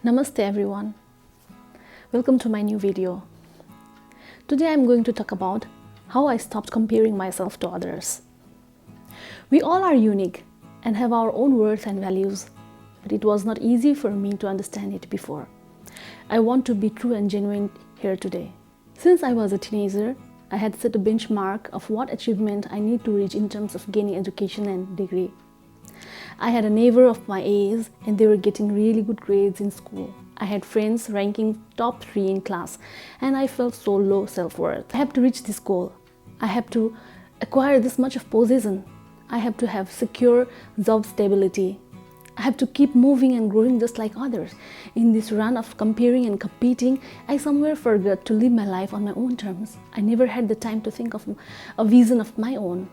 Namaste everyone. Welcome to my new video. Today I'm going to talk about how I stopped comparing myself to others. We all are unique and have our own worth and values, but it was not easy for me to understand it before. I want to be true and genuine here today. Since I was a teenager, I had set a benchmark of what achievement I need to reach in terms of gaining education and degree. I had a neighbor of my age and they were getting really good grades in school. I had friends ranking top 3 in class and I felt so low self-worth. I have to reach this goal. I have to acquire this much of possession. I have to have secure job stability. I have to keep moving and growing just like others. In this run of comparing and competing, I somewhere forgot to live my life on my own terms. I never had the time to think of a vision of my own.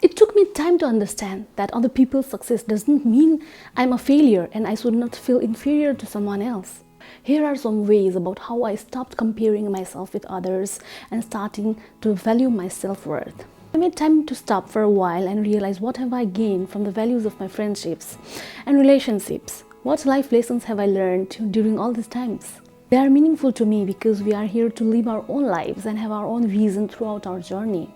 It took me time to understand that other people's success doesn't mean I'm a failure and I should not feel inferior to someone else. Here are some ways about how I stopped comparing myself with others and starting to value my self-worth. I made time to stop for a while and realize what have I gained from the values of my friendships and relationships. What life lessons have I learned during all these times? They are meaningful to me because we are here to live our own lives and have our own vision throughout our journey.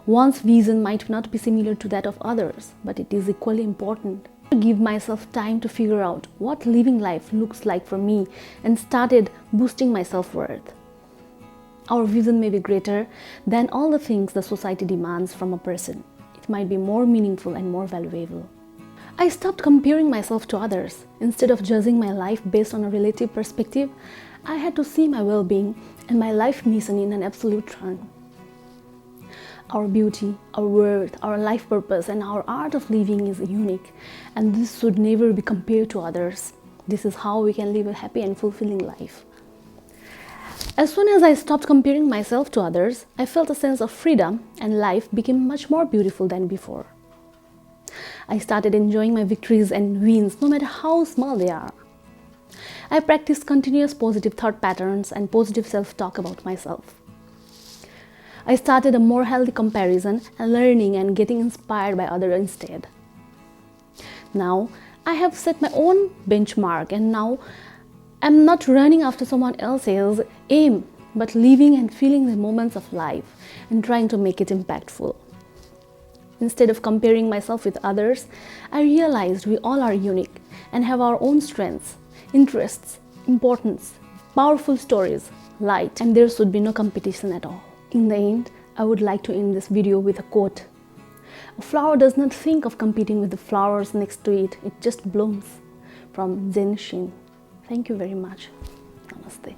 One's vision might not be similar to that of others, but it is equally important to give myself time to figure out what living life looks like for me and started boosting my self-worth. Our vision may be greater than all the things the society demands from a person. It might be more meaningful and more valuable. I stopped comparing myself to others. Instead of judging my life based on a relative perspective, I had to see my well-being and my life mission in an absolute term. Our beauty, our worth, our life purpose, and our art of living is unique, and this should never be compared to others. This is how we can live a happy and fulfilling life. As soon as I stopped comparing myself to others, I felt a sense of freedom, and life became much more beautiful than before. I started enjoying my victories and wins, no matter how small they are. I practiced continuous positive thought patterns and positive self-talk about myself. I started a more healthy comparison and learning and getting inspired by others instead. Now, I have set my own benchmark and now I'm not running after someone else's aim, but living and feeling the moments of life and trying to make it impactful. Instead of comparing myself with others, I realized we all are unique and have our own strengths, interests, importance, powerful stories, light, and there should be no competition at all. In the end, I would like to end this video with a quote. A flower does not think of competing with the flowers next to it, it just blooms. From Zen Shin. Thank you very much. Namaste.